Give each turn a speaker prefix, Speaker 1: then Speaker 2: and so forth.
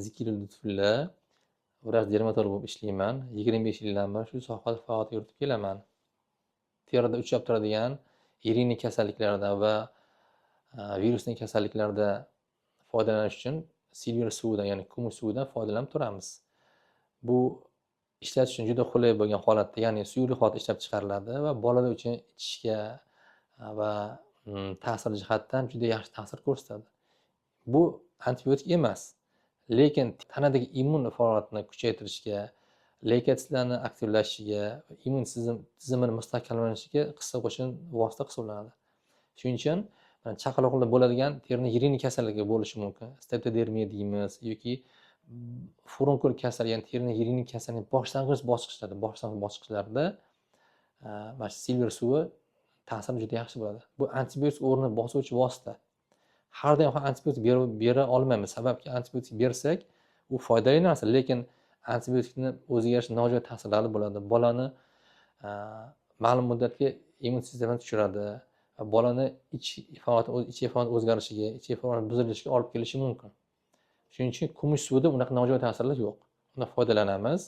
Speaker 1: Zikri Lutfulla, vrach dermatolog bo'lib ishlayman. 25 yildan beri shu sohada faoliyat yuritib kelaman. Terida uchrab turadigan yirik kasalliklarda va virusli kasalliklarda foydalanish uchun silver suvidan, ya'ni kumush suvidan foydalanib turamiz. Bu ishlatish uchun juda qulay bo'lgan holatda, ya'ni suyuqlik holatda ishlab chiqariladi va bolalar uchun ichishga va ta'sir jihatdan juda yaxshi ta'sir ko'rsatadi. Bu antibiotik emas, lekin tanadagi immun faoliyatini kuchaytirishga, leykotitlarni aktivlashishiga, immun tizimini mustahkamlanishiga hissa qo'shgan vosita hisoblanadi. Shuning uchun chaqaloqlarda bo'ladigan terining yirik kasalligi bo'lishi mumkin. Statodermiya deymiz yoki furunkul kasal, ya'ni terining yirik kasalining boshlang'ich bosqichlarida mana shu silver suvi ta'siri juda yaxshi bo'ladi. Bu antibiotik o'rnini bosuvchi vosita. Har doim antibiotik bera olmaymiz. Sababki antibiotik bersak, u foydali narsa, lekin antibiotikni o'ziga yarasha nojo'ya ta'sirlari bo'ladi. Bolani ma'lum muddatga immun sistemini tushiradi. Bolani ichki faoliyat o'zgarishiga, ichki faoliyat buzilishiga olib kelishi mumkin. Shuning uchun kumush suvida unaqa nojo'ya ta'sirlar yo'q. Undan foydalanamiz.